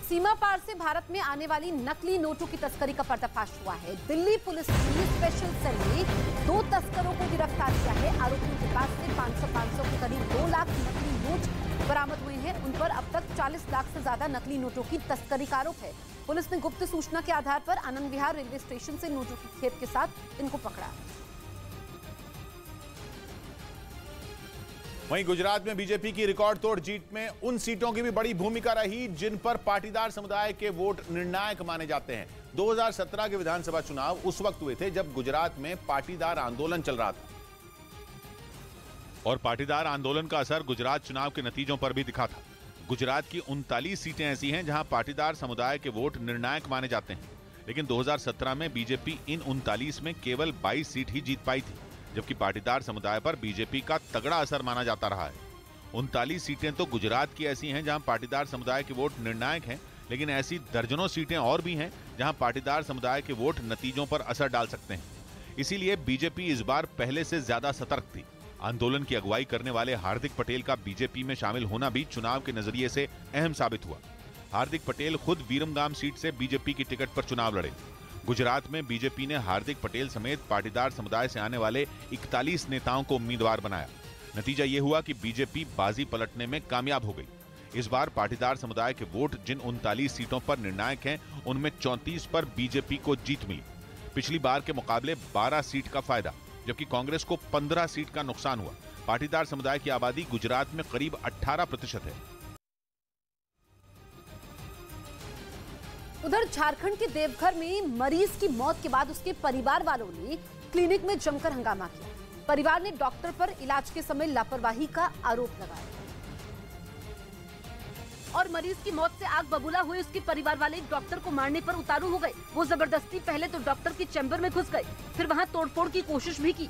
सीमा पार से भारत में आने वाली नकली नोटों की तस्करी का पर्दाफाश हुआ है। दिल्ली पुलिस की स्पेशल सेल ने 2 तस्करों को गिरफ्तार किया है। आरोपियों के पास से 500 के करीब 2 लाख नकली नोट बरामद हुए हैं। उन पर अब तक 40 लाख से ज्यादा नकली नोटों की तस्करी का आरोप है। पुलिस ने गुप्त सूचना के आधार पर आनंद विहार रेलवे स्टेशन से नोटों की खेप के साथ इनको पकड़ा। वहीं गुजरात में बीजेपी की रिकॉर्ड तोड़ जीत में उन सीटों की भी बड़ी भूमिका रही जिन पर पाटीदार समुदाय के वोट निर्णायक माने जाते हैं। 2017 के विधानसभा चुनाव उस वक्त हुए थे जब गुजरात में पाटीदार आंदोलन चल रहा था और पाटीदार आंदोलन का असर गुजरात चुनाव के नतीजों पर भी दिखा था। गुजरात की 39 सीटें ऐसी हैं जहां पाटीदार समुदाय के वोट निर्णायक माने जाते हैं, लेकिन 2017 में बीजेपी इन 39 में केवल 22 सीट ही जीत पाई थी, जबकि पाटीदार समुदाय पर बीजेपी का तगड़ा असर माना जाता रहा है। 39 सीटें तो गुजरात की ऐसी हैं जहां पाटीदार समुदाय के वोट निर्णायक हैं, लेकिन ऐसी दर्जनों सीटें और भी हैं जहां पाटीदार समुदाय के वोट नतीजों पर असर डाल सकते हैं। इसीलिए बीजेपी इस बार पहले से ज्यादा सतर्क थी। आंदोलन की अगुवाई करने वाले हार्दिक पटेल का बीजेपी में शामिल होना भी चुनाव के नजरिए से अहम साबित हुआ। हार्दिक पटेल खुद वीरमगाम सीट से बीजेपी की टिकट पर चुनाव लड़े। गुजरात में बीजेपी ने हार्दिक पटेल समेत पाटीदार समुदाय से आने वाले 41 नेताओं को उम्मीदवार बनाया। नतीजा यह हुआ कि बीजेपी बाजी पलटने में कामयाब हो गई। इस बार पाटीदार समुदाय के वोट जिन 39 सीटों पर निर्णायक हैं, उनमें 34 पर बीजेपी को जीत मिली। पिछली बार के मुकाबले 12 सीट का फायदा, जबकि कांग्रेस को 15 सीट का नुकसान हुआ। पाटीदार समुदाय की आबादी गुजरात में करीब 18% है। उधर झारखंड के देवघर में मरीज की मौत के बाद उसके परिवार वालों ने क्लिनिक में जमकर हंगामा किया। परिवार ने डॉक्टर पर इलाज के समय लापरवाही का आरोप लगाया और मरीज की मौत से आग बबूला हुए उसके परिवार वाले डॉक्टर को मारने पर उतारू हो गए। वो जबरदस्ती पहले तो डॉक्टर के चैम्बर में घुस गए, फिर वहां तोड़फोड़ की कोशिश भी की,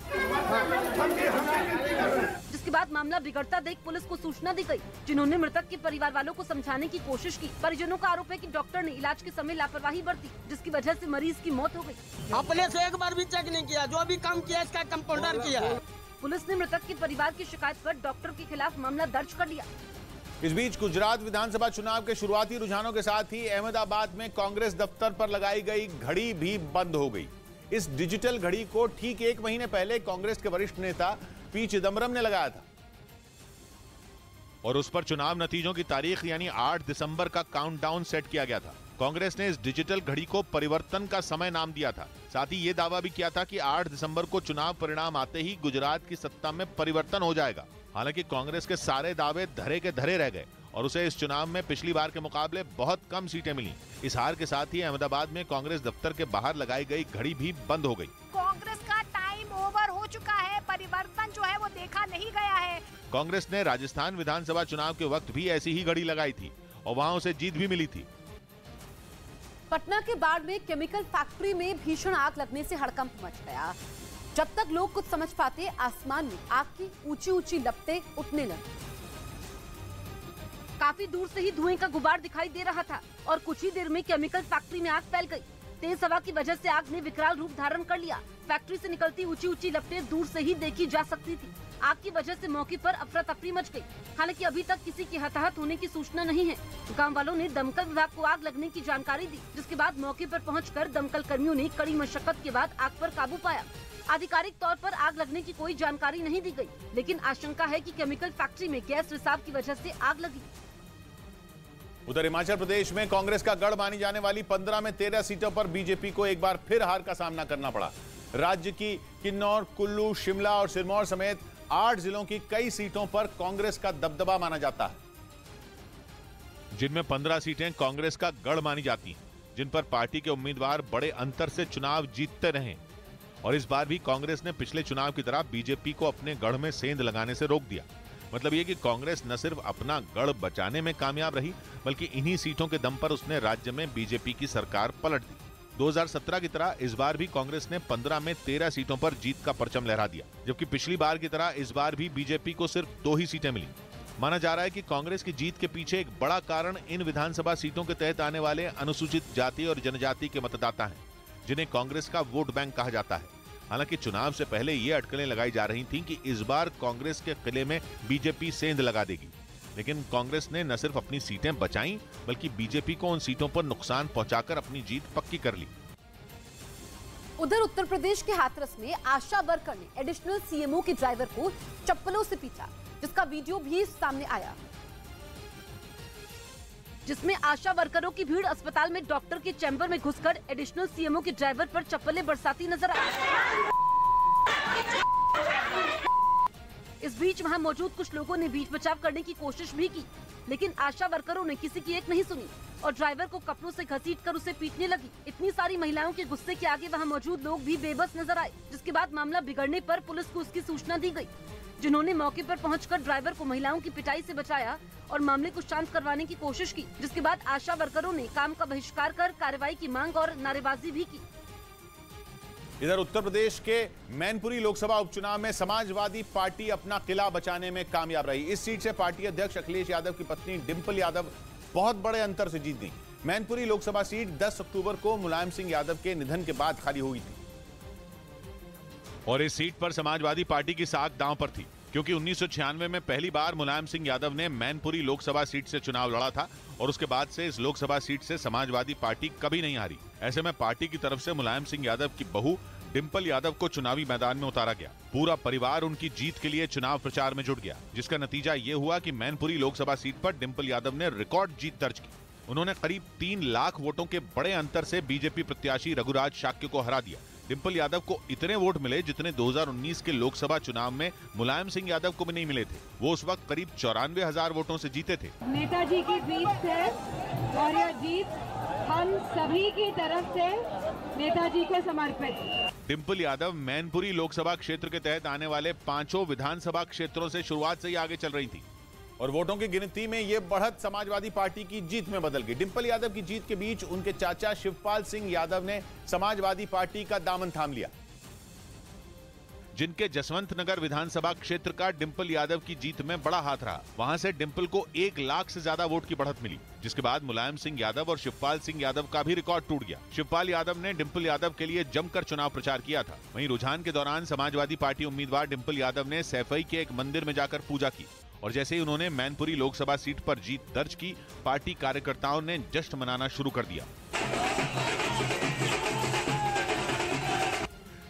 जिसके बाद मामला बिगड़ता देख पुलिस को सूचना दी गई, जिन्होंने मृतक के परिवार वालों को समझाने की कोशिश की। परिजनों का आरोप है कि डॉक्टर ने इलाज के समय लापरवाही बरती, जिसकी वजह से मरीज की मौत हो गई। अपने से एक बार भी चेक नहीं किया, जो भी काम किया इसका कंपाउंडर किया। पुलिस ने मृतक के परिवार की शिकायत पर डॉक्टर के खिलाफ मामला दर्ज कर लिया। इस बीच गुजरात विधानसभा चुनाव के शुरुआती रुझानों के साथ ही अहमदाबाद में कांग्रेस दफ्तर पर लगाई गई घड़ी भी बंद हो गई। इस डिजिटल घड़ी को ठीक 1 महीने पहले कांग्रेस के वरिष्ठ नेता पी चिदम्बरम ने लगाया था और उस पर चुनाव नतीजों की तारीख यानी 8 दिसंबर का काउंटडाउन सेट किया गया था। कांग्रेस ने इस डिजिटल घड़ी को परिवर्तन का समय नाम दिया था। साथ ही ये दावा भी किया था कि 8 दिसंबर को चुनाव परिणाम आते ही गुजरात की सत्ता में परिवर्तन हो जाएगा। हालांकि कांग्रेस के सारे दावे धरे के धरे रह गए और उसे इस चुनाव में पिछली बार के मुकाबले बहुत कम सीटें मिली। इस हार के साथ ही अहमदाबाद में कांग्रेस दफ्तर के बाहर लगाई गई घड़ी भी बंद हो गई। कांग्रेस का टाइम ओवर हो चुका है, परिवर्तन जो है वो देखा नहीं गया है। कांग्रेस ने राजस्थान विधानसभा चुनाव के वक्त भी ऐसी ही घड़ी लगाई थी और वहाँ उसे जीत भी मिली थी। पटना के बाढ़ में केमिकल फैक्ट्री में भीषण आग लगने से हड़कंप मच गया। जब तक लोग कुछ समझ पाते, आसमान में आग की ऊंची ऊंची लपटें उठने लगी। काफी दूर से ही धुएं का गुबार दिखाई दे रहा था और कुछ ही देर में केमिकल फैक्ट्री में आग फैल गई। तेज हवा की वजह से आग ने विकराल रूप धारण कर लिया। फैक्ट्री से निकलती ऊंची ऊंची लपटें दूर से ही देखी जा सकती थी। आग की वजह से मौके पर अफरा तफरी मच गई। हालांकि अभी तक किसी की हताहत होने की सूचना नहीं है। गांव वालों ने दमकल विभाग को आग लगने की जानकारी दी, जिसके बाद मौके पर पहुंचकर दमकल कर्मियों ने कड़ी मशक्कत के बाद आग पर काबू पाया। आधिकारिक तौर पर आग लगने की कोई जानकारी नहीं दी गई, लेकिन आशंका है कि केमिकल फैक्ट्री में गैस रिसाव की वजह से आग लगी। उधर हिमाचल प्रदेश में कांग्रेस का गढ़ मानी जाने वाली 15 में 13 सीटों पर बीजेपी को एक बार फिर हार का सामना करना पड़ा। राज्य की किन्नौर, कुल्लू, शिमला और सिरमौर समेत 8 जिलों की कई सीटों पर कांग्रेस का दबदबा माना जाता है, जिनमें 15 सीटें कांग्रेस का गढ़ मानी जाती हैं, जिन पर पार्टी के उम्मीदवार बड़े अंतर से चुनाव जीतते रहे। और इस बार भी कांग्रेस ने पिछले चुनाव की तरह बीजेपी को अपने गढ़ में सेंध लगाने से रोक दिया। मतलब ये कि कांग्रेस न सिर्फ अपना गढ़ बचाने में कामयाब रही, बल्कि इन्हीं सीटों के दम पर उसने राज्य में बीजेपी की सरकार पलट दी। 2017 की तरह इस बार भी कांग्रेस ने 15 में 13 सीटों पर जीत का परचम लहरा दिया, जबकि पिछली बार की तरह इस बार भी बीजेपी को सिर्फ 2 ही सीटें मिली। माना जा रहा है कि कांग्रेस की जीत के पीछे एक बड़ा कारण इन विधानसभा सीटों के तहत आने वाले अनुसूचित जाति और जनजाति के मतदाता हैं, जिन्हें कांग्रेस का वोट बैंक कहा जाता है। हालांकि चुनाव से पहले ये अटकलें लगाई जा रही थीं कि इस बार कांग्रेस के किले में बीजेपी सेंध लगा देगी। लेकिन कांग्रेस ने न सिर्फ अपनी सीटें बचाई बल्कि बीजेपी को उन सीटों पर नुकसान पहुंचाकर अपनी जीत पक्की कर ली। उधर उत्तर प्रदेश के हाथरस में आशा वर्कर ने एडिशनल सीएमओ के ड्राइवर को चप्पलों से पीटा, जिसका वीडियो भी सामने आया, जिसमें आशा वर्करों की भीड़ अस्पताल में डॉक्टर के चैम्बर में घुसकर एडिशनल सीएमओ के ड्राइवर पर चप्पलें बरसाती नजर आई। इस बीच वहां मौजूद कुछ लोगों ने बीच बचाव करने की कोशिश भी की, लेकिन आशा वर्करों ने किसी की एक नहीं सुनी और ड्राइवर को कपड़ों से घसीटकर उसे पीटने लगी। इतनी सारी महिलाओं के गुस्से के आगे वहां मौजूद लोग भी बेबस नजर आए, जिसके बाद मामला बिगड़ने पर पुलिस को उसकी सूचना दी गई, जिन्होंने मौके पर पहुंचकर ड्राइवर को महिलाओं की पिटाई से बचाया और मामले को शांत करवाने की कोशिश की, जिसके बाद आशा वर्करों ने काम का बहिष्कार कर कार्रवाई की मांग और नारेबाजी भी की। इधर उत्तर प्रदेश के मैनपुरी लोकसभा उपचुनाव में समाजवादी पार्टी अपना किला बचाने में कामयाब रही। इस सीट से पार्टी अध्यक्ष अखिलेश यादव की पत्नी डिंपल यादव बहुत बड़े अंतर से जीत गई। मैनपुरी लोकसभा सीट 10 अक्टूबर को मुलायम सिंह यादव के निधन के बाद खाली हुई थी और इस सीट पर समाजवादी पार्टी की साख दांव पर थी, क्योंकि 1996 में पहली बार मुलायम सिंह यादव ने मैनपुरी लोकसभा सीट से चुनाव लड़ा था और उसके बाद से इस लोकसभा सीट से समाजवादी पार्टी कभी नहीं हारी। ऐसे में पार्टी की तरफ से मुलायम सिंह यादव की बहू डिंपल यादव को चुनावी मैदान में उतारा गया। पूरा परिवार उनकी जीत के लिए चुनाव प्रचार में जुट गया, जिसका नतीजा ये हुआ कि मैनपुरी लोकसभा सीट पर डिंपल यादव ने रिकॉर्ड जीत दर्ज की। उन्होंने करीब 3 लाख वोटों के बड़े अंतर से बीजेपी प्रत्याशी रघुराज शाक्य को हरा दिया। डिंपल यादव को इतने वोट मिले जितने 2019 के लोकसभा चुनाव में मुलायम सिंह यादव को भी नहीं मिले थे। वो उस वक्त करीब 94,000 वोटों से जीते थे। नेताजी की जीत है और यह जीत हम सभी की तरफ से नेताजी को समर्पित। डिंपल यादव मैनपुरी लोकसभा क्षेत्र के तहत आने वाले 5 विधानसभा क्षेत्रों से शुरुआत से ही आगे चल रही थी और वोटों की गिनती में ये बढ़त समाजवादी पार्टी की जीत में बदल गई। डिंपल यादव की जीत के बीच उनके चाचा शिवपाल सिंह यादव ने समाजवादी पार्टी का दामन थाम लिया, जिनके जसवंत नगर विधानसभा क्षेत्र का डिंपल यादव की जीत में बड़ा हाथ रहा। वहां से डिंपल को 1 लाख से ज्यादा वोट की बढ़त मिली, जिसके बाद मुलायम सिंह यादव और शिवपाल सिंह यादव का भी रिकॉर्ड टूट गया। शिवपाल यादव ने डिंपल यादव के लिए जमकर चुनाव प्रचार किया था। वहीं रुझान के दौरान समाजवादी पार्टी उम्मीदवार डिंपल यादव ने सैफई के एक मंदिर में जाकर पूजा की और जैसे ही उन्होंने मैनपुरी लोकसभा सीट पर जीत दर्ज की, पार्टी कार्यकर्ताओं ने जश्न मनाना शुरू कर दिया।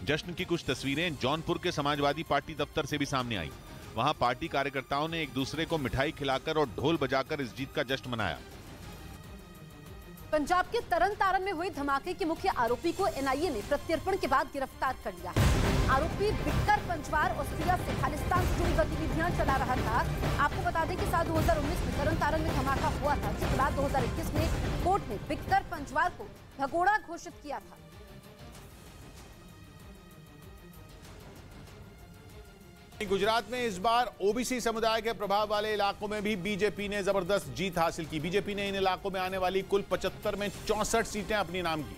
जश्न की कुछ तस्वीरें जौनपुर के समाजवादी पार्टी दफ्तर से भी सामने आई। वहां पार्टी कार्यकर्ताओं ने एक दूसरे को मिठाई खिलाकर और ढोल बजाकर इस जीत का जश्न मनाया। पंजाब के तरन तारण में हुए धमाके के मुख्य आरोपी को एनआईए ने प्रत्यर्पण के बाद गिरफ्तार कर लिया है। आरोपी बिक्कर पंचवार ऑस्ट्रेलिया से खालिस्तान से जुड़ी गतिविधियां चला रहा था। आपको बता दें कि साल 2019 में तरन तारण में धमाका हुआ था, जिसके बाद 2021 में कोर्ट ने बिक्कर पंचवार को भगोड़ा घोषित किया था। गुजरात में इस बार ओबीसी समुदाय के प्रभाव वाले इलाकों में भी बीजेपी ने जबरदस्त जीत हासिल की। बीजेपी ने इन इलाकों में आने वाली कुल 75 में 64 सीटें अपनी नाम की,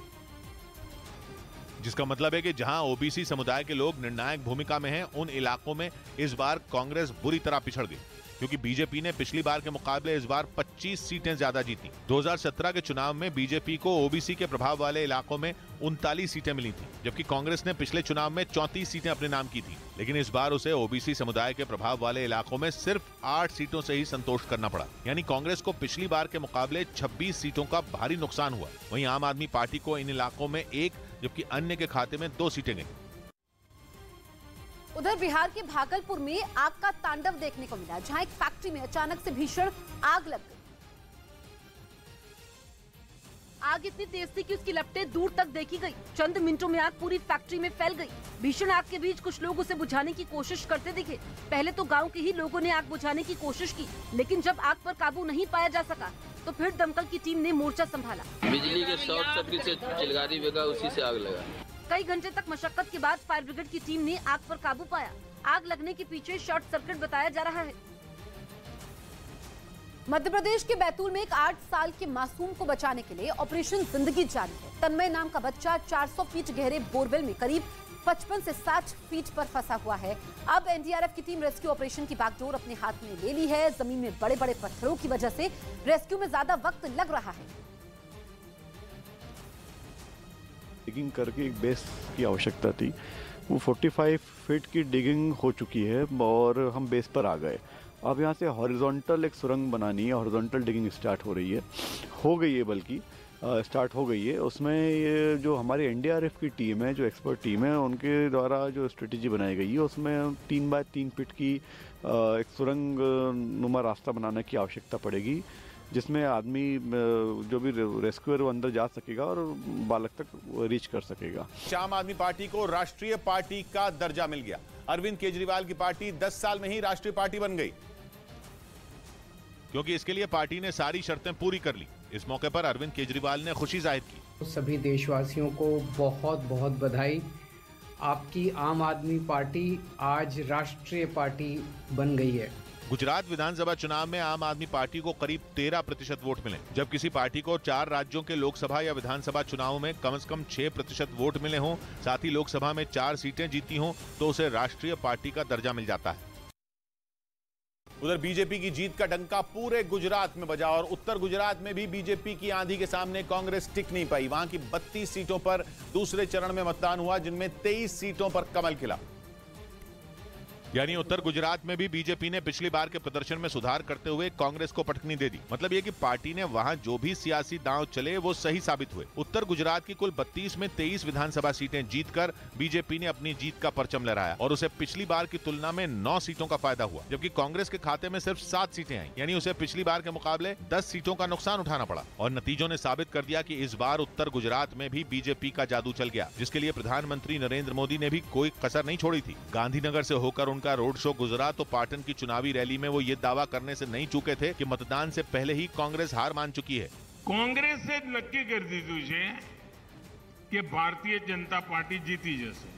जिसका मतलब है कि जहां ओबीसी समुदाय के लोग निर्णायक भूमिका में हैं, उन इलाकों में इस बार कांग्रेस बुरी तरह पिछड़ गई, क्योंकि बीजेपी ने पिछली बार के मुकाबले इस बार 25 सीटें ज्यादा जीती। 2017 के चुनाव में बीजेपी को ओबीसी के प्रभाव वाले इलाकों में 39 सीटें मिली थी, जबकि कांग्रेस ने पिछले चुनाव में 34 सीटें अपने नाम की थी। लेकिन इस बार उसे ओबीसी समुदाय के प्रभाव वाले इलाकों में सिर्फ 8 सीटों से ही संतोष करना पड़ा, यानी कांग्रेस को पिछली बार के मुकाबले 26 सीटों का भारी नुकसान हुआ। वहीं आम आदमी पार्टी को इन इलाकों में 1 जबकि अन्य के खाते में 2 सीटें गईं। उधर बिहार के भागलपुर में आग का तांडव देखने को मिला, जहां एक फैक्ट्री में अचानक से भीषण आग लग गई। आग इतनी तेज थी कि उसकी लपटें दूर तक देखी गई। चंद मिनटों में आग पूरी फैक्ट्री में फैल गई। भीषण आग के बीच कुछ लोग उसे बुझाने की कोशिश करते दिखे। पहले तो गांव के ही लोगों ने आग बुझाने की कोशिश की, लेकिन जब आग पर काबू नहीं पाया जा सका तो फिर दमकल की टीम ने मोर्चा संभाला। बिजली के शॉर्ट सर्किट से चिलगारी बेगा, उसी से आग लगा। कई घंटे तक मशक्कत के बाद फायर ब्रिगेड की टीम ने आग पर काबू पाया। आग लगने के पीछे शॉर्ट सर्किट बताया जा रहा है। मध्य प्रदेश के बैतूल में एक 8 साल के मासूम को बचाने के लिए ऑपरेशन जिंदगी जारी है। तन्मय नाम का बच्चा 400 फीट गहरे बोरवेल में करीब 55 से 60 फीट पर फंसा हुआ है। अब एनडीआरएफ की टीम रेस्क्यू ऑपरेशन की बागडोर अपने हाथ में ले ली है। जमीन में बड़े बड़े पत्थरों की वजह से रेस्क्यू में ज्यादा वक्त लग रहा है। डिगिंग करके एक बेस की आवश्यकता थी। वो 45 फीट की डिगिंग हो चुकी है और हम बेस पर आ गए अब यहाँ से हॉरिजॉन्टल एक सुरंग बनानी है, हॉरिजॉन्टल डिगिंग स्टार्ट हो रही है, हो गई है, बल्कि स्टार्ट हो गई है। उसमें ये जो हमारी एनडीआरएफ की टीम है, जो एक्सपर्ट टीम है, उनके द्वारा जो स्ट्रेटेजी बनाई गई है उसमें 3 बाय 3 फीट की एक सुरंग नुमा रास्ता बनाने की आवश्यकता पड़ेगी, जिसमें आदमी जो भी रेस्क्यूअर वो अंदर जा सकेगा और बालक तक रीच कर सकेगा। आम आदमी पार्टी को राष्ट्रीय पार्टी का दर्जा मिल गया। अरविंद केजरीवाल की पार्टी 10 साल में ही राष्ट्रीय पार्टी बन गई, क्योंकि इसके लिए पार्टी ने सारी शर्तें पूरी कर ली। इस मौके पर अरविंद केजरीवाल ने खुशी जाहिर की। सभी देशवासियों को बहुत बहुत बधाई। आपकी आम आदमी पार्टी आज राष्ट्रीय पार्टी बन गई है। गुजरात विधानसभा चुनाव में आम आदमी पार्टी को करीब 13% वोट मिले। जब किसी पार्टी को 4 राज्यों के लोकसभा या विधानसभा चुनाव में कम से कम 6% वोट मिले हों, साथ ही लोकसभा में 4 सीटें जीती हों, तो उसे राष्ट्रीय पार्टी का दर्जा मिल जाता है। उधर बीजेपी की जीत का डंका पूरे गुजरात में बजा और उत्तर गुजरात में भी बीजेपी की आंधी के सामने कांग्रेस टिक नहीं पाई। वहां की 32 सीटों पर दूसरे चरण में मतदान हुआ, जिनमें 23 सीटों पर कमल खिला। यानी उत्तर गुजरात में भी बीजेपी ने पिछली बार के प्रदर्शन में सुधार करते हुए कांग्रेस को पटकनी दे दी। मतलब ये कि पार्टी ने वहां जो भी सियासी दांव चले वो सही साबित हुए। उत्तर गुजरात की कुल 32 में 23 विधानसभा सीटें जीतकर बीजेपी ने अपनी जीत का परचम लहराया और उसे पिछली बार की तुलना में 9 सीटों का फायदा हुआ, जबकि कांग्रेस के खाते में सिर्फ 7 सीटें आई, यानी उसे पिछली बार के मुकाबले 10 सीटों का नुकसान उठाना पड़ा। और नतीजों ने साबित कर दिया कि इस बार उत्तर गुजरात में भी बीजेपी का जादू चल गया, जिसके लिए प्रधानमंत्री नरेंद्र मोदी ने भी कोई कसर नहीं छोड़ी थी। गांधीनगर से होकर उनका रोड शो गुजरा तो पाटन की चुनावी रैली में वो ये दावा करने से नहीं चूके थे कि मतदान से पहले ही कांग्रेस हार मान चुकी है। कांग्रेस से नक्की कर दी तुझे कि भारतीय जनता पार्टी जीती जैसे,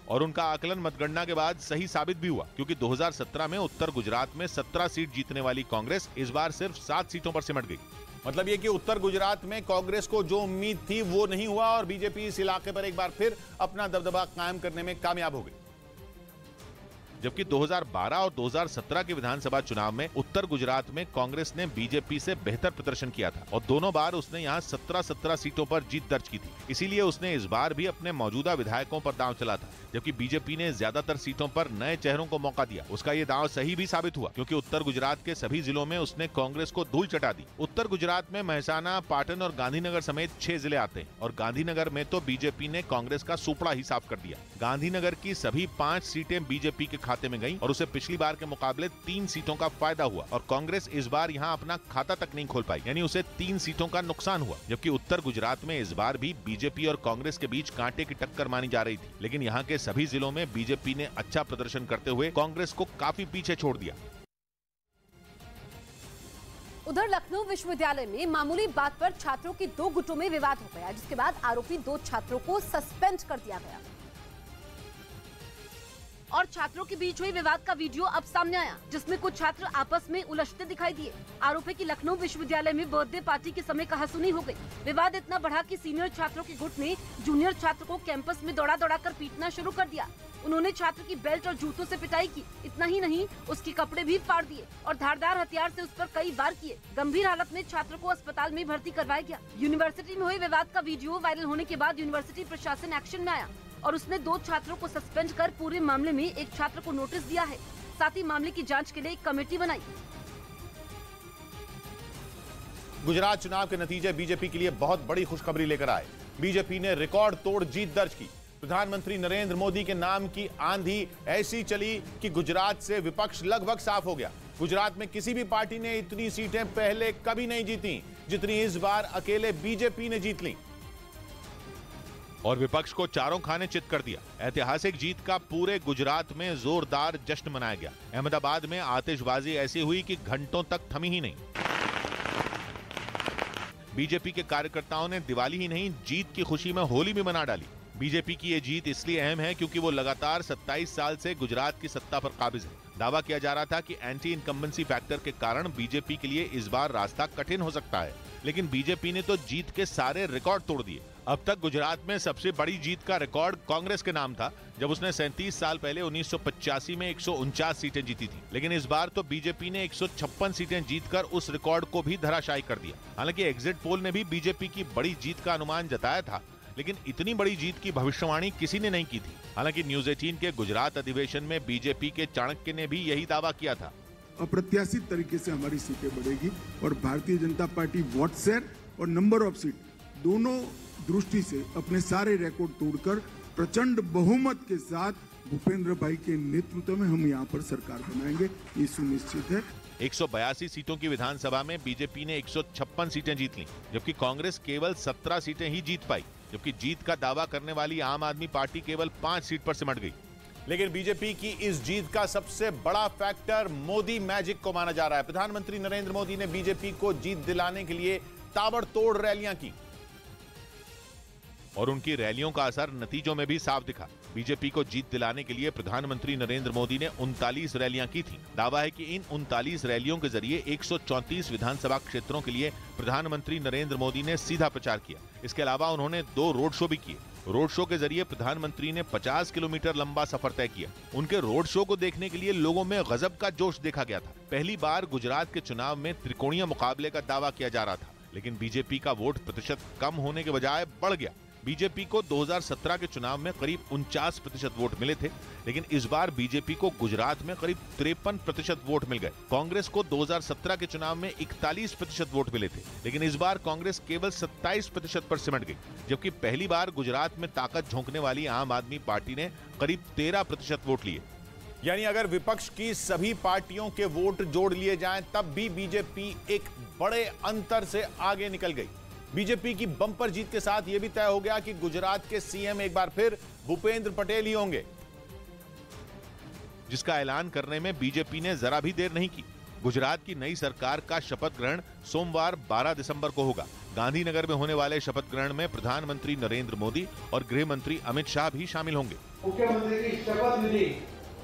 और उनका आकलन मतगणना के बाद सही साबित भी हुआ, क्योंकि 2017 में उत्तर गुजरात में 17 सीट जीतने वाली कांग्रेस इस बार सिर्फ 7 सीटों पर सिमट गई। मतलब ये कि उत्तर गुजरात में कांग्रेस को जो उम्मीद थी वो नहीं हुआ और बीजेपी इस इलाके पर एक बार फिर अपना दबदबा कायम करने में कामयाब हो गई। जबकि 2012 और 2017 के विधानसभा चुनाव में उत्तर गुजरात में कांग्रेस ने बीजेपी से बेहतर प्रदर्शन किया था और दोनों बार उसने यहां 17 सीटों पर जीत दर्ज की थी। इसीलिए उसने इस बार भी अपने मौजूदा विधायकों पर दांव चला था, जबकि बीजेपी ने ज्यादातर सीटों पर नए चेहरों को मौका दिया। उसका ये दांव सही भी साबित हुआ, क्योंकि उत्तर गुजरात के सभी जिलों में उसने कांग्रेस को धूल चटा दी। उत्तर गुजरात में महसाना, पाटन और गांधीनगर समेत 6 जिले आते हैं और गांधीनगर में तो बीजेपी ने कांग्रेस का सुपड़ा ही साफ कर दिया। गांधीनगर की सभी 5 सीटें बीजेपी के खाते में गईं और उसे पिछली बार के मुकाबले 3 सीटों का फायदा हुआ और कांग्रेस इस बार यहां अपना खाता तक नहीं खोल पाई, यानी उसे 3 सीटों का नुकसान हुआ। जबकि उत्तर गुजरात में इस बार भी बीजेपी और कांग्रेस के बीच कांटे की टक्कर मानी जा रही थी, लेकिन यहां के सभी जिलों में बीजेपी ने अच्छा प्रदर्शन करते हुए कांग्रेस को काफी पीछे छोड़ दिया। उधर लखनऊ विश्वविद्यालय में मामूली बात पर छात्रों की 2 गुटों में विवाद हो गया, जिसके बाद आरोपी 2 छात्रों को सस्पेंड कर दिया गया और छात्रों के बीच हुए विवाद का वीडियो अब सामने आया, जिसमें कुछ छात्र आपस में उलझते दिखाई दिए। आरोपी की लखनऊ विश्वविद्यालय में बर्थडे पार्टी के समय कहासुनी हो गई। विवाद इतना बढ़ा कि सीनियर छात्रों के गुट ने जूनियर छात्र को कैंपस में दौड़ा कर पीटना शुरू कर दिया। उन्होंने छात्र की बेल्ट और जूतों से पिटाई की। इतना ही नहीं, उसके कपड़े भी फाड़ दिए और धारदार हथियार से उस पर कई वार किए। गंभीर हालत में छात्र को अस्पताल में भर्ती करवाया गया। यूनिवर्सिटी में हुए विवाद का वीडियो वायरल होने के बाद यूनिवर्सिटी प्रशासन एक्शन में आया और उसने 2 छात्रों को सस्पेंड कर पूरे मामले में एक छात्र को नोटिस दिया है। साथ ही मामले की जांच के लिए एक कमेटी बनाई। गुजरात चुनाव के नतीजे बीजेपी के लिए बहुत बड़ी खुशखबरी लेकर आए। बीजेपी ने रिकॉर्ड तोड़ जीत दर्ज की। प्रधानमंत्री नरेंद्र मोदी के नाम की आंधी ऐसी चली कि गुजरात से विपक्ष लगभग साफ हो गया। गुजरात में किसी भी पार्टी ने इतनी सीटें पहले कभी नहीं जीती जितनी इस बार अकेले बीजेपी ने जीत ली और विपक्ष को चारों खाने चित कर दिया। ऐतिहासिक जीत का पूरे गुजरात में जोरदार जश्न मनाया गया। अहमदाबाद में आतिशबाजी ऐसी हुई कि घंटों तक थमी ही नहीं। बीजेपी के कार्यकर्ताओं ने दिवाली ही नहीं, जीत की खुशी में होली भी मना डाली। बीजेपी की ये जीत इसलिए अहम है क्योंकि वो लगातार 27 साल से गुजरात की सत्ता पर काबिज है। दावा किया जा रहा था कि एंटी इनकम्बेंसी फैक्टर के कारण बीजेपी के लिए इस बार रास्ता कठिन हो सकता है, लेकिन बीजेपी ने तो जीत के सारे रिकॉर्ड तोड़ दिए। अब तक गुजरात में सबसे बड़ी जीत का रिकॉर्ड कांग्रेस के नाम था, जब उसने 37 साल पहले 1985 में 149 सीटें जीती थी। लेकिन इस बार तो बीजेपी ने 156 सीटें जीतकर उस रिकॉर्ड को भी धराशायी कर दिया। हालांकि एग्जिट पोल ने भी बीजेपी की बड़ी जीत का अनुमान जताया था, लेकिन इतनी बड़ी जीत की भविष्यवाणी किसी ने नहीं की थी। हालांकि न्यूज 18 के गुजरात अधिवेशन में बीजेपी के चाणक्य ने भी यही दावा किया था। अप्रत्याशित तरीके से हमारी सीटें बढ़ेगी और Bharatiya Janata party vote share और नंबर ऑफ सीट दोनों दृष्टि से अपने सारे रिकॉर्ड तोड़कर प्रचंड बहुमत के साथ भूपेंद्र भाई के नेतृत्व में हम यहाँ पर सरकार बनाएंगे, ये सुनिश्चित है। 182 सीटों की विधानसभा में बीजेपी ने 156 सीटें जीत लीं, जबकि कांग्रेस केवल 17 सीटें ही जीत पाई, जबकि जीत का दावा करने वाली आम आदमी पार्टी केवल 5 सीट पर सिमट गई। लेकिन बीजेपी की इस जीत का सबसे बड़ा फैक्टर मोदी मैजिक को माना जा रहा है। प्रधानमंत्री नरेंद्र मोदी ने बीजेपी को जीत दिलाने के लिए ताबड़तोड़ रैलियां की और उनकी रैलियों का असर नतीजों में भी साफ दिखा। बीजेपी को जीत दिलाने के लिए प्रधानमंत्री नरेंद्र मोदी ने 39 रैलियां की थी। दावा है कि इन 39 रैलियों के जरिए 134 विधानसभा क्षेत्रों के लिए प्रधानमंत्री नरेंद्र मोदी ने सीधा प्रचार किया। इसके अलावा उन्होंने 2 रोड शो भी किए। रोड शो के जरिए प्रधानमंत्री ने 50 किलोमीटर लंबा सफर तय किया। उनके रोड शो को देखने के लिए लोगों में गजब का जोश देखा गया था। पहली बार गुजरात के चुनाव में त्रिकोणीय मुकाबले का दावा किया जा रहा था, लेकिन बीजेपी का वोट प्रतिशत कम होने के बजाय बढ़ गया। बीजेपी को 2017 के चुनाव में करीब 49% वोट मिले थे, लेकिन इस बार बीजेपी को गुजरात में करीब 53% वोट मिल गए। कांग्रेस को 2017 के चुनाव में 41% वोट मिले थे, लेकिन इस बार कांग्रेस केवल 27% पर सिमट गई, जबकि पहली बार गुजरात में ताकत झोंकने वाली आम आदमी पार्टी ने करीब 13% वोट लिए। यानी अगर विपक्ष की सभी पार्टियों के वोट जोड़ लिए जाएं, तब भी बीजेपी एक बड़े अंतर से आगे निकल गई। बीजेपी की बम्पर जीत के साथ यह भी तय हो गया कि गुजरात के सीएम एक बार फिर भूपेंद्र पटेल ही होंगे, जिसका ऐलान करने में बीजेपी ने जरा भी देर नहीं की। गुजरात की नई सरकार का शपथ ग्रहण सोमवार 12 दिसंबर को होगा। गांधीनगर में होने वाले शपथ ग्रहण में प्रधानमंत्री नरेंद्र मोदी और गृह मंत्री अमित शाह भी शामिल होंगे। मुख्यमंत्री की शपथ विधि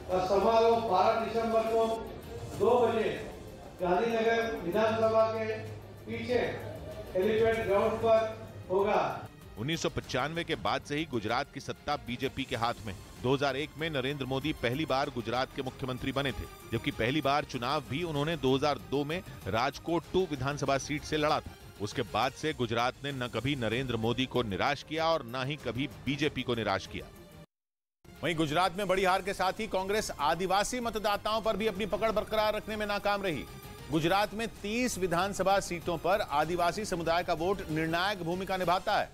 का समारोह 12 दिसंबर को 2 बजे गांधीनगर विधानसभा के पीछे एलिफेंट ग्राउंड पर होगा। 1995 के बाद से ही गुजरात की सत्ता बीजेपी के हाथ में। 2001 में नरेंद्र मोदी पहली बार गुजरात के मुख्यमंत्री बने थे, जबकि पहली बार चुनाव भी उन्होंने 2002 में राजकोट 2 विधानसभा सीट से लड़ा था। उसके बाद से गुजरात ने न कभी नरेंद्र मोदी को निराश किया और न ही कभी बीजेपी को निराश किया। वहीं गुजरात में बड़ी हार के साथ ही कांग्रेस आदिवासी मतदाताओं पर भी अपनी पकड़ बरकरार रखने में नाकाम रही। गुजरात में 30 विधानसभा सीटों पर आदिवासी समुदाय का वोट निर्णायक भूमिका निभाता है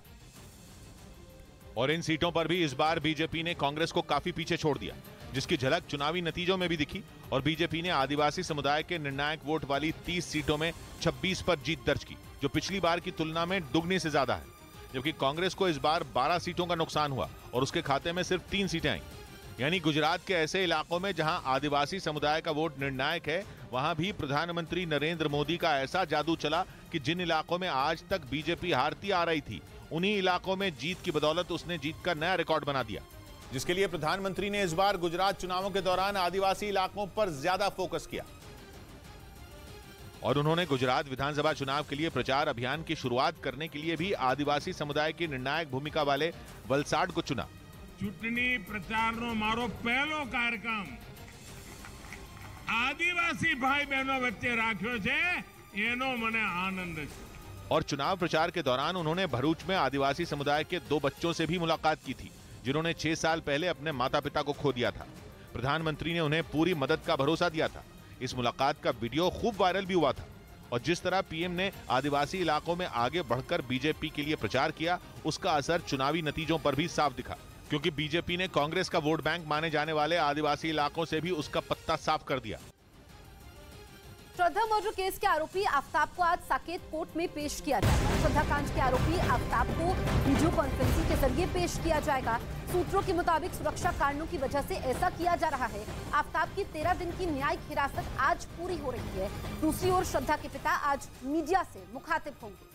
और इन सीटों पर भी इस बार बीजेपी ने कांग्रेस को काफी पीछे छोड़ दिया, जिसकी झलक चुनावी नतीजों में भी दिखी और बीजेपी ने आदिवासी समुदाय के निर्णायक वोट वाली 30 सीटों में 26 पर जीत दर्ज की, जो पिछली बार की तुलना में दुगनी से ज्यादा है। जबकि कांग्रेस को इस बार 12 सीटों का नुकसान हुआ और उसके खाते में सिर्फ 3 सीटें आई। यानी गुजरात के ऐसे इलाकों में जहां आदिवासी समुदाय का वोट निर्णायक है, वहां भी प्रधानमंत्री नरेंद्र मोदी का ऐसा जादू चला कि जिन इलाकों में आज तक बीजेपी हारती आ रही थी, उन्हीं इलाकों में जीत की बदौलत उसने जीत का नया रिकॉर्ड बना दिया, जिसके लिए प्रधानमंत्री ने इस बार गुजरात चुनावों के दौरान आदिवासी इलाकों पर ज्यादा फोकस किया और उन्होंने गुजरात विधानसभा चुनाव के लिए प्रचार अभियान की शुरुआत करने के लिए भी आदिवासी समुदाय की निर्णायक भूमिका वाले वलसाड को चुना। चूंटणी प्रचारનો મારો પહેલો કાર્યક્રમ આદિવાસી ભાઈ બહેનો વચ્ચે રાખ્યો છે, એનો મને આનંદ છે। और चुनाव प्रचार के दौरान उन्होंने भरूच में आदिवासी समुदाय के 2 बच्चों से भी मुलाकात की थी, जिन्होंने 6 साल पहले अपने माता पिता को खो दिया था। प्रधानमंत्री ने उन्हें पूरी मदद का भरोसा दिया था। इस मुलाकात का वीडियो खूब वायरल भी हुआ था और जिस तरह पीएम ने आदिवासी इलाकों में आगे बढ़कर बीजेपी के लिए प्रचार किया, उसका असर चुनावी नतीजों पर भी साफ दिखा, क्योंकि बीजेपी ने कांग्रेस का वोट बैंक माने जाने वाले आदिवासी इलाकों से भी उसका पत्ता साफ कर दिया। श्रद्धा मर्डर केस के आरोपी आफ्ताब को आज साकेत कोर्ट में पेश किया जाएगा। श्रद्धा कांड के आरोपी आफ्ताब को वीडियो कॉन्फ्रेंसिंग के जरिए पेश किया जाएगा। सूत्रों के मुताबिक सुरक्षा कारणों की वजह से ऐसा किया जा रहा है। आफ्ताब की 13 दिन की न्यायिक हिरासत आज पूरी हो रही है। दूसरी ओर श्रद्धा के पिता आज मीडिया से मुखातिब होंगे।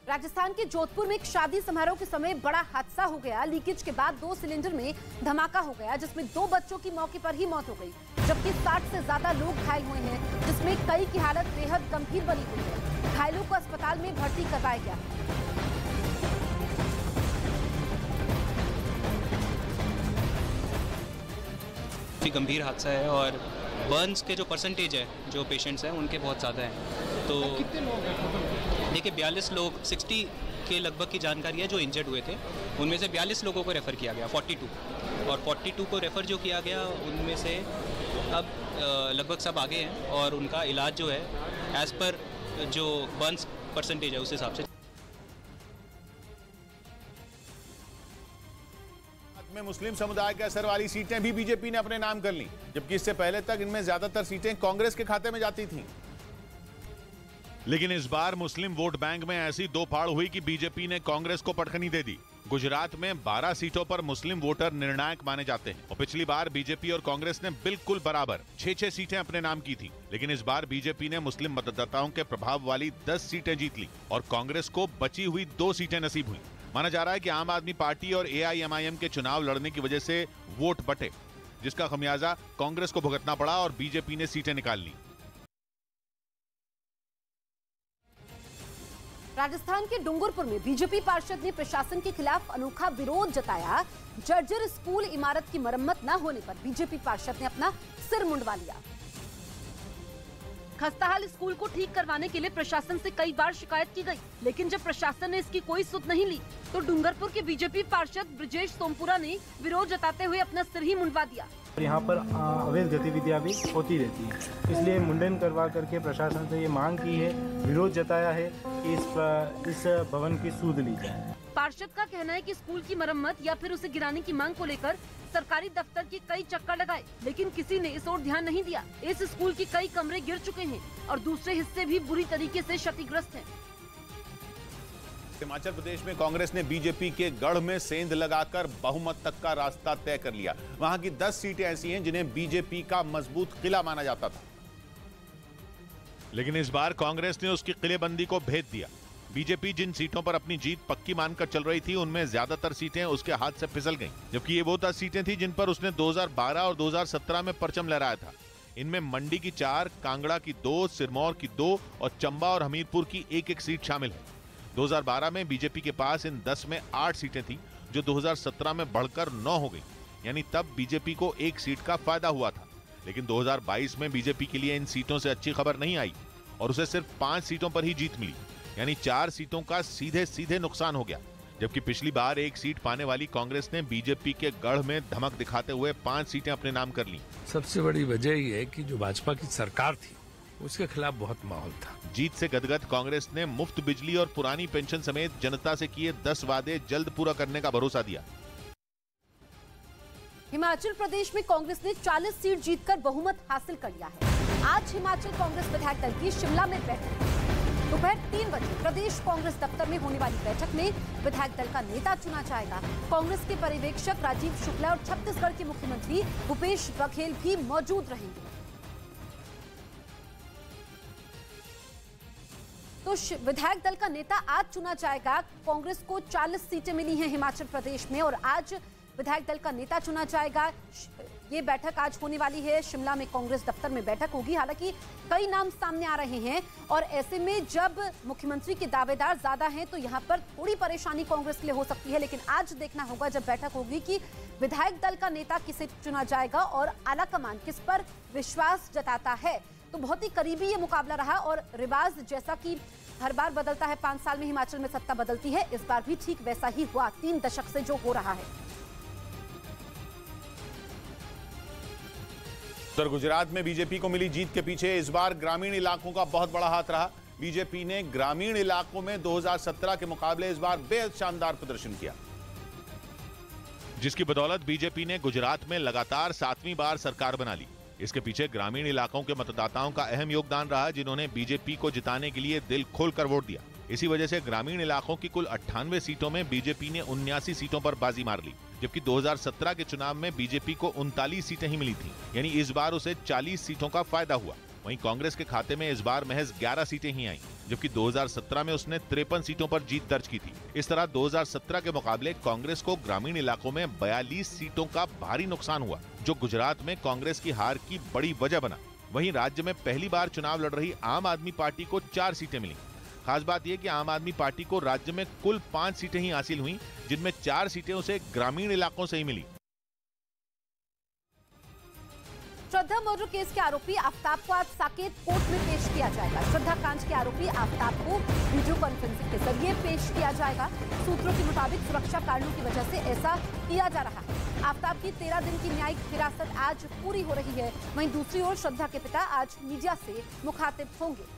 राजस्थान के जोधपुर में एक शादी समारोह के समय बड़ा हादसा हो गया। लीकेज के बाद 2 सिलेंडर में धमाका हो गया, जिसमें 2 बच्चों की मौके पर ही मौत हो गई, जबकि 60 से ज्यादा लोग घायल हुए हैं, जिसमें कई की हालत बेहद गंभीर बनी हुई है। घायलों को अस्पताल में भर्ती करवाया गया। गंभीर हादसा है और बर्न्स के जो परसेंटेज है जो पेशेंट्स हैं उनके बहुत ज़्यादा हैं। तो देखिए 42 लोग 60 के लगभग की जानकारी है जो इंजर्ड हुए थे, उनमें से 42 लोगों को रेफ़र किया गया, 42, और 42 को रेफ़र जो किया गया उनमें से अब लगभग सब आगे हैं और उनका इलाज जो है as per Joe Burns percentage है उस हिसाब से। में मुस्लिम समुदाय के असर वाली सीटें भी बीजेपी ने अपने नाम कर ली, जबकि इससे पहले तक इनमें ज्यादातर सीटें कांग्रेस के खाते में जाती थीं। लेकिन इस बार मुस्लिम वोट बैंक में ऐसी दो फाड़ हुई कि बीजेपी ने कांग्रेस को पटखनी दे दी। गुजरात में 12 सीटों पर मुस्लिम वोटर निर्णायक माने जाते हैं और पिछली बार बीजेपी और कांग्रेस ने बिल्कुल बराबर 6-6 सीटें अपने नाम की थी। लेकिन इस बार बीजेपी ने मुस्लिम मतदाताओं के प्रभाव वाली 10 सीटें जीत ली और कांग्रेस को बची हुई 2 सीटें नसीब हुई। माना जा रहा है कि आम आदमी पार्टी और एआईएमआईएम के चुनाव लड़ने की वजह से वोट बटे, जिसका खमियाजा कांग्रेस को भुगतना पड़ा और बीजेपी ने सीटें निकाल ली। राजस्थान के डूंगरपुर में बीजेपी पार्षद ने प्रशासन के खिलाफ अनोखा विरोध जताया। जर्जर स्कूल इमारत की मरम्मत न होने पर बीजेपी पार्षद ने अपना सिर मुंडवा लिया। खस्ताहाल स्कूल को ठीक करवाने के लिए प्रशासन से कई बार शिकायत की गई, लेकिन जब प्रशासन ने इसकी कोई सुध नहीं ली तो डूंगरपुर के बीजेपी पार्षद ब्रजेश सोमपुरा ने विरोध जताते हुए अपना सिर ही मुंडवा दिया। यहाँ पर अवैध गतिविधियां भी होती रहती हैं, इसलिए मुंडन करवा करके प्रशासन से ये मांग की है, विरोध जताया है कि इस भवन की सूद ली जाए। पार्षद का कहना है कि स्कूल की मरम्मत या फिर उसे गिराने की मांग को लेकर सरकारी दफ्तर के कई चक्कर लगाए, लेकिन किसी ने इस ओर ध्यान नहीं दिया। इस स्कूल के कई कमरे गिर चुके हैं और दूसरे हिस्से भी बुरी तरीके से क्षतिग्रस्त हैं। हिमाचल प्रदेश में कांग्रेस ने बीजेपी के गढ़ में सेंध लगाकर बहुमत तक का रास्ता तय कर लिया। वहां की 10 सीटें ऐसी हैं जिन्हें बीजेपी का मजबूत किला माना जाता था, लेकिन इस बार कांग्रेस ने उसकी किलेबंदी को भेद दिया। बीजेपी जिन सीटों पर अपनी जीत पक्की मानकर चल रही थी उनमें ज्यादातर सीटें उसके हाथ से फिसल गईं, जबकि ये वो 10 सीटें थी जिन पर उसने 2012 और 2017 में परचम लहराया था। इनमें मंडी की 4, कांगड़ा की 2, सिरमौर की 2 और चंबा और हमीरपुर की 1-1 सीट शामिल है। 2012 में बीजेपी के पास इन 10 में 8 सीटें थी, जो 2017 में बढ़कर 9 हो गई, यानी तब बीजेपी को 1 सीट का फायदा हुआ था। लेकिन 2022 में बीजेपी के लिए इन सीटों से अच्छी खबर नहीं आई और उसे सिर्फ 5 सीटों पर ही जीत मिली, यानी 4 सीटों का सीधे नुकसान हो गया। जबकि पिछली बार 1 सीट पाने वाली कांग्रेस ने बीजेपी के गढ़ में धमक दिखाते हुए 5 सीटें अपने नाम कर ली। सबसे बड़ी वजह ये है कि जो भाजपा की सरकार थी उसके खिलाफ बहुत माहौल था। जीत से गदगद कांग्रेस ने मुफ्त बिजली और पुरानी पेंशन समेत जनता से किए 10 वादे जल्द पूरा करने का भरोसा दिया। हिमाचल प्रदेश में कांग्रेस ने 40 सीट जीतकर बहुमत हासिल कर लिया है। आज हिमाचल कांग्रेस विधायक दल की शिमला में बैठक। दोपहर 3 बजे प्रदेश कांग्रेस दफ्तर में होने वाली बैठक में विधायक दल का नेता चुना जाएगा। कांग्रेस के पर्यवेक्षक राजीव शुक्ला और छत्तीसगढ़ के मुख्यमंत्री भूपेश बघेल भी मौजूद रहेंगे। तो विधायक दल का नेता आज चुना जाएगा। कांग्रेस को 40 सीटें मिली हैं हिमाचल प्रदेश में और आज विधायक दल का नेता चुना जाएगा। ये बैठक आज होने वाली है, शिमला में कांग्रेस दफ्तर में बैठक होगी। हालांकि कई नाम सामने आ रहे हैं और ऐसे में जब मुख्यमंत्री के दावेदार ज्यादा हैं तो यहाँ पर थोड़ी परेशानी कांग्रेस के लिए हो सकती है। लेकिन आज देखना होगा जब बैठक होगी कि विधायक दल का नेता किसे चुना जाएगा और आलाकमान किस पर विश्वास जताता है। तो बहुत ही करीबी ये मुकाबला रहा और रिवाज जैसा कि हर बार बदलता है, 5 साल में हिमाचल में सत्ता बदलती है, इस बार भी ठीक वैसा ही हुआ 3 दशक से जो हो रहा है। उत्तर गुजरात में बीजेपी को मिली जीत के पीछे इस बार ग्रामीण इलाकों का बहुत बड़ा हाथ रहा। बीजेपी ने ग्रामीण इलाकों में 2017 के मुकाबले इस बार बेहद शानदार प्रदर्शन किया, जिसकी बदौलत बीजेपी ने गुजरात में लगातार 7वीं बार सरकार बना ली। इसके पीछे ग्रामीण इलाकों के मतदाताओं का अहम योगदान रहा, जिन्होंने बीजेपी को जिताने के लिए दिल खोलकर वोट दिया। इसी वजह से ग्रामीण इलाकों की कुल 98 सीटों में बीजेपी ने 79 सीटों पर बाजी मार ली, जबकि 2017 के चुनाव में बीजेपी को 39 सीटें ही मिली थीं, यानी इस बार उसे 40 सीटों का फायदा हुआ। वहीं कांग्रेस के खाते में इस बार महज 11 सीटें ही आईं, जबकि 2017 में उसने 53 सीटों पर जीत दर्ज की थी। इस तरह 2017 के मुकाबले कांग्रेस को ग्रामीण इलाकों में 42 सीटों का भारी नुकसान हुआ, जो गुजरात में कांग्रेस की हार की बड़ी वजह बना। वहीं राज्य में पहली बार चुनाव लड़ रही आम आदमी पार्टी को 4 सीटें मिली। खास बात यह कि आम आदमी पार्टी को राज्य में कुल 5 सीटें ही हासिल हुई, जिनमें 4 सीटें उसे ग्रामीण इलाकों से ही मिली। श्रद्धा मर्डर केस के आरोपी आफ्ताब को आज साकेत कोर्ट में पेश किया जाएगा। श्रद्धा कांड के आरोपी आफ्ताब को वीडियो कॉन्फ्रेंसिंग के जरिए पेश किया जाएगा। सूत्रों के मुताबिक सुरक्षा कारणों की वजह से ऐसा किया जा रहा है। आफ्ताब की 13 दिन की न्यायिक हिरासत आज पूरी हो रही है। वहीं दूसरी ओर श्रद्धा के पिता आज मीडिया से मुखातिब होंगे।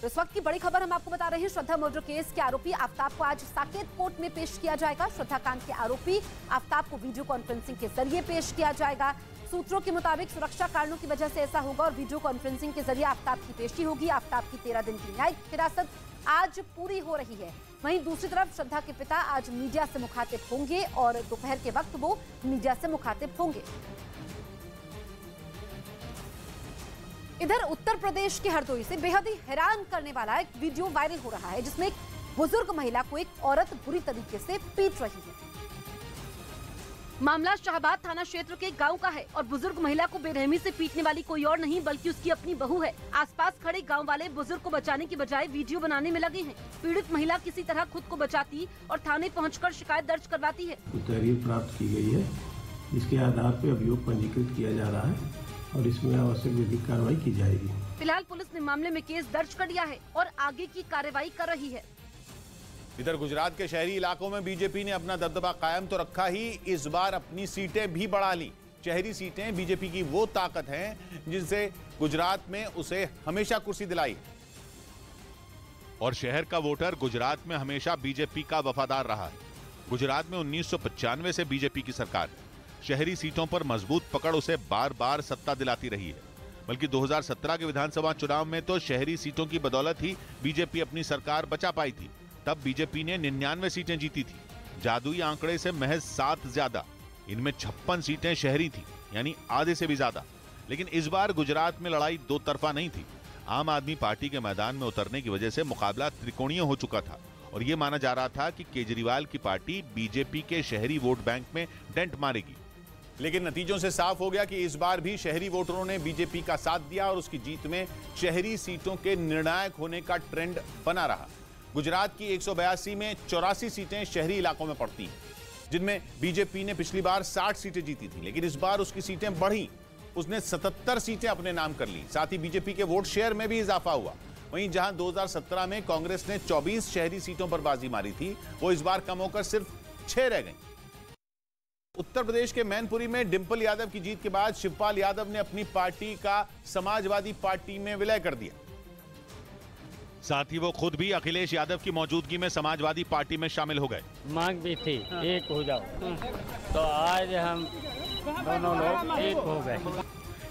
इस वक्त की बड़ी खबर हम आपको बता रहे हैं। श्रद्धा मर्डर केस के आरोपी आफ्ताब को आज साकेत कोर्ट में पेश किया जाएगा। श्रद्धा कांड के आरोपी आफ्ताब को वीडियो कॉन्फ्रेंसिंग के जरिए पेश किया जाएगा। सूत्रों के मुताबिक सुरक्षा कारणों की वजह से ऐसा होगा और वीडियो कॉन्फ्रेंसिंग के जरिए आफ्ताब की पेशी होगी। आफ्ताब की 13 दिन की न्यायिक हिरासत आज पूरी हो रही है। वहीं दूसरी तरफ श्रद्धा के पिता आज मीडिया से मुखातिब होंगे और दोपहर के वक्त वो मीडिया से मुखातिब होंगे। इधर उत्तर प्रदेश के हरदोई से बेहद ही हैरान करने वाला एक वीडियो वायरल हो रहा है, जिसमें एक बुजुर्ग महिला को एक औरत बुरी तरीके से पीट रही है। मामला शाहबाद थाना क्षेत्र के गांव का है और बुजुर्ग महिला को बेरहमी से पीटने वाली कोई और नहीं बल्कि उसकी अपनी बहू है। आसपास खड़े गांव वाले बुजुर्ग को बचाने की बजाय वीडियो बनाने में लगे हैं। पीड़ित महिला किसी तरह खुद को बचाती और थाने पहुंचकर शिकायत दर्ज करवाती है। तहरीर प्राप्त की गई है, जिसके आधार पर अभियोग पंजीकृत किया जा रहा है और इसमें आवश्यक विधिक कार्रवाई की जाएगी। फिलहाल पुलिस ने मामले में केस दर्ज कर लिया है और आगे की कार्रवाई कर रही है। इधर गुजरात के शहरी इलाकों में बीजेपी ने अपना दबदबा कायम तो रखा ही, इस बार अपनी सीटें भी बढ़ा ली। शहरी सीटें बीजेपी की वो ताकत हैं जिनसे गुजरात में उसे हमेशा कुर्सी दिलाई और शहर का वोटर गुजरात में हमेशा बीजेपी का वफादार रहा है। गुजरात में 1995 से बीजेपी की सरकार है। शहरी सीटों पर मजबूत पकड़ उसे बार बार सत्ता दिलाती रही है। बल्कि 2017 के विधानसभा चुनाव में तो शहरी सीटों की बदौलत ही बीजेपी अपनी सरकार बचा पाई थी। तब बीजेपी ने 99 सीटें जीती थी, जादुई आंकड़े से महज 7 ज्यादा। इनमें 56 सीटें शहरी थी, यानी आधे से भी ज्यादा। लेकिन इस बार गुजरात में लड़ाई दो तरफा नहीं थी। आम आदमी पार्टी के मैदान में उतरने की वजह से मुकाबला त्रिकोणीय हो चुका था और ये माना जा रहा था कि केजरीवाल की पार्टी बीजेपी के शहरी वोट बैंक में डेंट मारेगी। लेकिन नतीजों से साफ हो गया कि इस बार भी शहरी वोटरों ने बीजेपी का साथ दिया और उसकी जीत में शहरी सीटों के निर्णायक होने का ट्रेंड बना रहा। गुजरात की 182 में 84 सीटें शहरी इलाकों में पड़ती हैं, जिनमें बीजेपी ने पिछली बार 60 सीटें जीती थी, लेकिन इस बार उसकी सीटें बढ़ी। उसने 77 सीटें अपने नाम कर ली। साथ ही बीजेपी के वोट शेयर में भी इजाफा हुआ। वहीं जहां 2017 में कांग्रेस ने 24 शहरी सीटों पर बाजी मारी थी, वो इस बार कम होकर सिर्फ 6 रह गई। उत्तर प्रदेश के मैनपुरी में डिंपल यादव की जीत के बाद शिवपाल यादव ने अपनी पार्टी का समाजवादी पार्टी में विलय कर दिया। साथ ही वो खुद भी अखिलेश यादव की मौजूदगी में समाजवादी पार्टी में शामिल हो गए। मांग भी थी एक हो जाओ, तो आज हम दोनों लोग एक हो गए।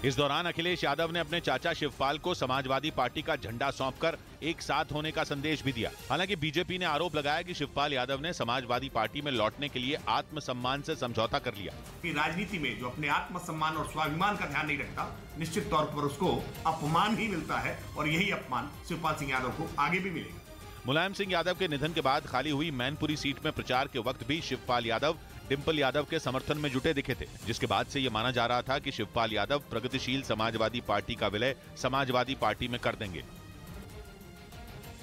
इस दौरान अखिलेश यादव ने अपने चाचा शिवपाल को समाजवादी पार्टी का झंडा सौंपकर एक साथ होने का संदेश भी दिया। हालांकि बीजेपी ने आरोप लगाया कि शिवपाल यादव ने समाजवादी पार्टी में लौटने के लिए आत्मसम्मान से समझौता कर लिया। राजनीति में जो अपने आत्मसम्मान और स्वाभिमान का ध्यान नहीं रखता, निश्चित तौर पर उसको अपमान ही मिलता है और यही अपमान शिवपाल सिंह यादव को आगे भी मिलेगा। मुलायम सिंह यादव के निधन के बाद खाली हुई मैनपुरी सीट में प्रचार के वक्त भी शिवपाल यादव डिंपल यादव के समर्थन में जुटे दिखे थे, जिसके बाद से यह माना जा रहा था कि शिवपाल यादव प्रगतिशील समाजवादी पार्टी का विलय समाजवादी पार्टी में कर देंगे।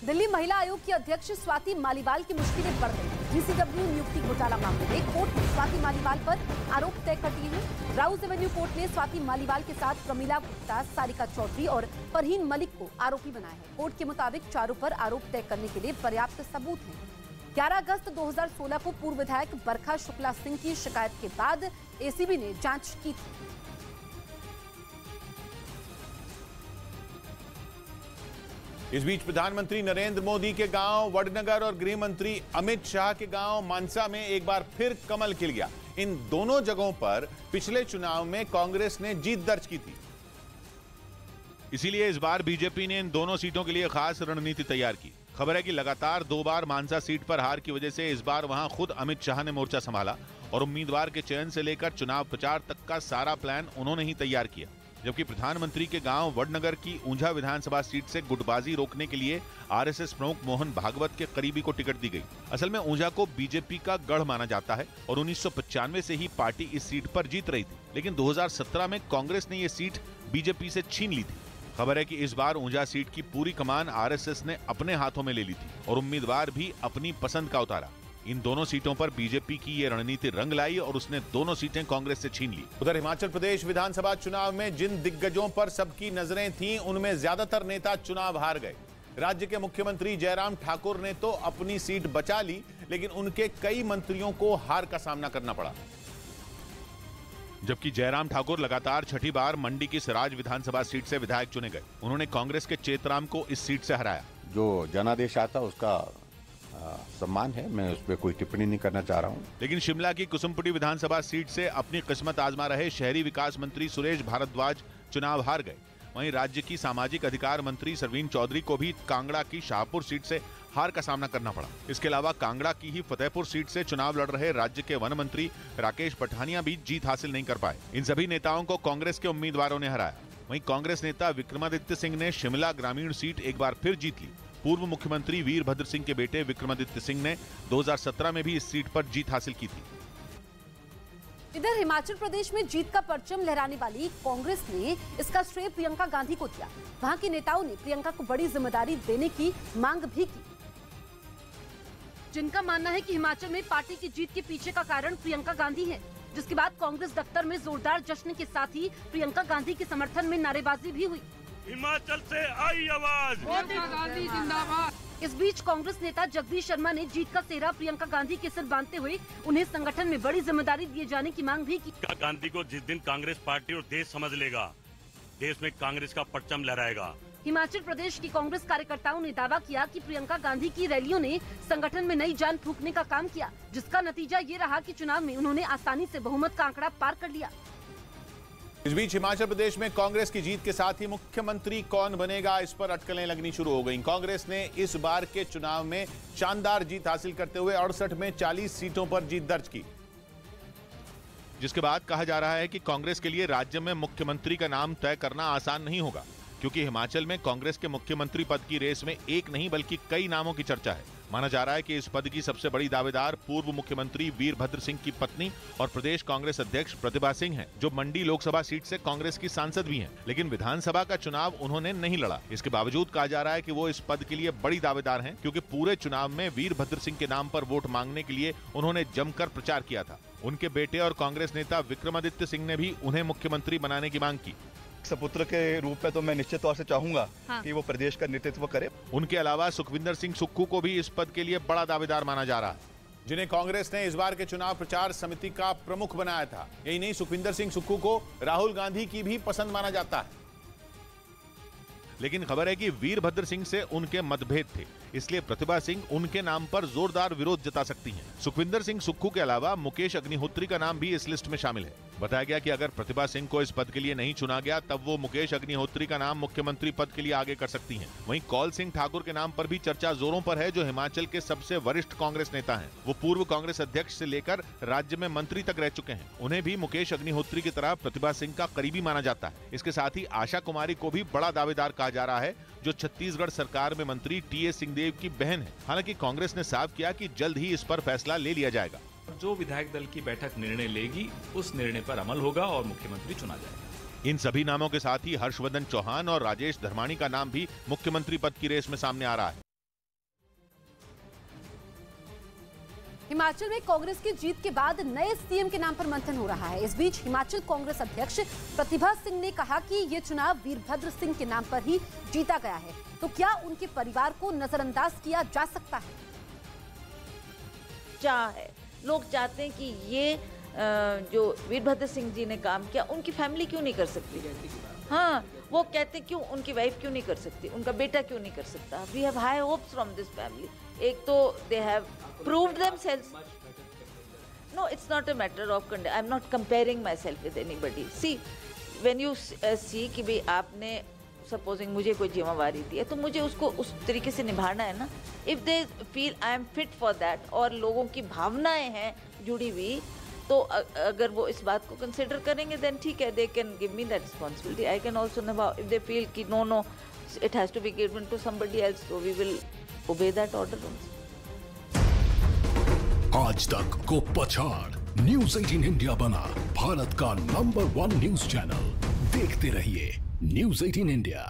दिल्ली महिला आयोग की अध्यक्ष स्वाति मालीवाल की मुश्किलें बढ़ गई। जीसीडब्ल्यू नियुक्ति घोटाला मामले में कोर्ट ने स्वाति मालीवाल पर आरोप तय कर दिए हैं। राउज एवेन्यू कोर्ट ने स्वाति मालीवाल के साथ प्रमिला गुप्ता, सारिका चौधरी और फरहीन मलिक को आरोपी बनाया है। कोर्ट के मुताबिक चारों पर आरोप तय करने के लिए पर्याप्त सबूत हैं। 11 अगस्त 2016 को पूर्व विधायक बरखा शुक्ला सिंह की शिकायत के बाद एसीबी ने जांच की थी। इस बीच प्रधानमंत्री नरेंद्र मोदी के गांव वडनगर और गृह मंत्री अमित शाह के गांव मानसा में एक बार फिर कमल खिल गया। इन दोनों जगहों पर पिछले चुनाव में कांग्रेस ने जीत दर्ज की थी। इसीलिए इस बार बीजेपी ने इन दोनों सीटों के लिए खास रणनीति तैयार की। खबर है कि लगातार 2 बार मानसा सीट पर हार की वजह से इस बार वहां खुद अमित शाह ने मोर्चा संभाला और उम्मीदवार के चयन से लेकर चुनाव प्रचार तक का सारा प्लान उन्होंने ही तैयार किया। जबकि प्रधानमंत्री के गांव वडनगर की ऊंझा विधानसभा सीट से गुटबाजी रोकने के लिए आरएसएस प्रमुख मोहन भागवत के करीबी को टिकट दी गई। असल में ऊंझा को बीजेपी का गढ़ माना जाता है और 1995 से ही पार्टी इस सीट पर जीत रही थी, लेकिन 2017 में कांग्रेस ने यह सीट बीजेपी से छीन ली थी। खबर है कि इस बार ऊंझा सीट की पूरी कमान आरएसएस ने अपने हाथों में ले ली थी और उम्मीदवार भी अपनी पसंद का उतारा। इन दोनों सीटों पर बीजेपी की ये रणनीति रंग लाई और उसने दोनों सीटें कांग्रेस से छीन ली। उधर हिमाचल प्रदेश विधानसभा चुनाव में जिन दिग्गजों पर सबकी नजरें थीं, उनमें ज्यादातर नेता चुनाव हार गए। राज्य के मुख्यमंत्री जयराम ठाकुर ने तो अपनी सीट बचा ली, लेकिन उनके कई मंत्रियों को हार का सामना करना पड़ा। जबकि जयराम ठाकुर लगातार छठी बार मंडी की सराज विधानसभा सीट से विधायक चुने गए। उन्होंने कांग्रेस के चेतराम को इस सीट से हराया। जो जनादेश आता उसका सम्मान है, मैं उस पर कोई टिप्पणी नहीं करना चाह रहा हूं। लेकिन शिमला की कुसुमपुटी विधानसभा सीट से अपनी किस्मत आजमा रहे शहरी विकास मंत्री सुरेश भारद्वाज चुनाव हार गए। वहीं राज्य की सामाजिक अधिकार मंत्री सरवीन चौधरी को भी कांगड़ा की शाहपुर सीट से हार का सामना करना पड़ा। इसके अलावा कांगड़ा की ही फतेहपुर सीट से चुनाव लड़ रहे राज्य के वन मंत्री राकेश पठानिया भी जीत हासिल नहीं कर पाए। इन सभी नेताओं को कांग्रेस के उम्मीदवारों ने हराया। वहीं कांग्रेस नेता विक्रमादित्य सिंह ने शिमला ग्रामीण सीट एक बार फिर जीत ली। पूर्व मुख्यमंत्री वीरभद्र सिंह के बेटे विक्रमादित्य सिंह ने 2017 में भी इस सीट पर जीत हासिल की थी। इधर हिमाचल प्रदेश में जीत का परचम लहराने वाली कांग्रेस ने इसका श्रेय प्रियंका गांधी को दिया। वहां के नेताओं ने प्रियंका को बड़ी जिम्मेदारी देने की मांग भी की। जिनका मानना है कि हिमाचल में पार्टी की जीत के पीछे का कारण प्रियंका गांधी है, जिसके बाद कांग्रेस दफ्तर में जोरदार जश्न के साथ ही प्रियंका गांधी के समर्थन में नारेबाजी भी हुई। हिमाचल से आई आवाज, प्रियंका गांधी जिंदाबाद। इस बीच कांग्रेस नेता जगदीश शर्मा ने जीत का सेहरा प्रियंका गांधी के सिर बांधते हुए उन्हें संगठन में बड़ी जिम्मेदारी दिए जाने की मांग भी की। गांधी को जिस दिन कांग्रेस पार्टी और देश समझ लेगा, देश में कांग्रेस का परचम लहराएगा। हिमाचल प्रदेश की कांग्रेस कार्यकर्ताओं ने दावा किया कि प्रियंका गांधी की रैलियों ने संगठन में नई जान फूंकने का काम किया, जिसका नतीजा ये रहा कि चुनाव में उन्होंने आसानी से बहुमत का आंकड़ा पार कर लिया। इस बीच हिमाचल प्रदेश में कांग्रेस की जीत के साथ ही मुख्यमंत्री कौन बनेगा, इस पर अटकलें लगनी शुरू हो गईं। कांग्रेस ने इस बार के चुनाव में शानदार जीत हासिल करते हुए 68 में 40 सीटों पर जीत दर्ज की, जिसके बाद कहा जा रहा है कि कांग्रेस के लिए राज्य में मुख्यमंत्री का नाम तय करना आसान नहीं होगा, क्योंकि हिमाचल में कांग्रेस के मुख्यमंत्री पद की रेस में एक नहीं बल्कि कई नामों की चर्चा है। माना जा रहा है कि इस पद की सबसे बड़ी दावेदार पूर्व मुख्यमंत्री वीरभद्र सिंह की पत्नी और प्रदेश कांग्रेस अध्यक्ष प्रतिभा सिंह हैं, जो मंडी लोकसभा सीट से कांग्रेस की सांसद भी हैं, लेकिन विधानसभा का चुनाव उन्होंने नहीं लड़ा। इसके बावजूद कहा जा रहा है कि वो इस पद के लिए बड़ी दावेदार हैं, क्योंकि पूरे चुनाव में वीरभद्र सिंह के नाम पर वोट मांगने के लिए उन्होंने जमकर प्रचार किया था। उनके बेटे और कांग्रेस नेता विक्रमादित्य सिंह ने भी उन्हें मुख्यमंत्री बनाने की मांग की। सपुत्र के रूप में तो मैं निश्चित तौर से चाहूंगा कि वो प्रदेश का नेतृत्व करे। उनके अलावा सुखविंदर सिंह सुक्खू को भी इस पद के लिए बड़ा दावेदार माना जा रहा है, जिन्हें कांग्रेस ने इस बार के चुनाव प्रचार समिति का प्रमुख बनाया था। यही नहीं, सुखविंदर सिंह सुक्खू को राहुल गांधी की भी पसंद माना जाता है। लेकिन खबर है कि वीरभद्र सिंह से उनके मतभेद थे, इसलिए प्रतिभा सिंह उनके नाम पर जोरदार विरोध जता सकती हैं। सुखविंदर सिंह सुक्खू के अलावा मुकेश अग्निहोत्री का नाम भी इस लिस्ट में शामिल है। बताया गया कि अगर प्रतिभा सिंह को इस पद के लिए नहीं चुना गया, तब वो मुकेश अग्निहोत्री का नाम मुख्यमंत्री पद के लिए आगे कर सकती हैं। वहीं कौल सिंह ठाकुर के नाम पर भी चर्चा जोरों पर है, जो हिमाचल के सबसे वरिष्ठ कांग्रेस नेता हैं। वो पूर्व कांग्रेस अध्यक्ष से लेकर राज्य में मंत्री तक रह चुके हैं। उन्हें भी मुकेश अग्निहोत्री की तरह प्रतिभा सिंह का करीबी माना जाता है। इसके साथ ही आशा कुमारी को भी बड़ा दावेदार कहा जा रहा है, जो छत्तीसगढ़ सरकार में मंत्री टी.एस. सिंहदेव की बहन है। हालांकि कांग्रेस ने साफ किया कि जल्द ही इस पर फैसला ले लिया जाएगा। जो विधायक दल की बैठक निर्णय लेगी, उस निर्णय पर अमल होगा और मुख्यमंत्री चुना जाएगा। इन सभी नामों के साथ ही हर्षवर्धन चौहान और राजेश धर्माणी का नाम भी मुख्यमंत्री पद की रेस में सामने आ रहा है। हिमाचल में कांग्रेस की जीत के बाद नए सीएम के नाम पर मंथन हो रहा है। इस बीच हिमाचल कांग्रेस अध्यक्ष प्रतिभा सिंह ने कहा कि ये चुनाव वीरभद्र सिंह के नाम पर ही जीता गया है, तो क्या उनके परिवार को नजरअंदाज किया जा सकता है? है लोग चाहते हैं कि ये जो वीरभद्र सिंह जी ने काम किया, उनकी फैमिली क्यों नहीं कर सकती? हाँ, वो कहते क्यों उनकी वाइफ क्यों नहीं कर सकती, उनका बेटा क्यों नहीं कर सकता? We have high hopes from this family. एक तो they have proved themselves. No, it's not a matter of I am not comparing myself with anybody. See, when you see कि भाई आपने सपोजिंग मुझे कोई जिम्मेवारी दी है, तो मुझे उसको उस तरीके से निभाना है ना। If they feel I am fit for that और लोगों की भावनाएं हैं जुड़ी हुई, तो अगर वो इस बात को कंसिडर करेंगे, देन ठीक है, they can give me that responsibility. I can also निभाओ। इफ दे फील कि no it has to be given to somebody else, तो we will obey that order. आज तक को पछाड़ न्यूज़ 18 इंडिया बना भारत का नंबर 1 न्यूज चैनल। देखते रहिए न्यूज़ 18 इंडिया।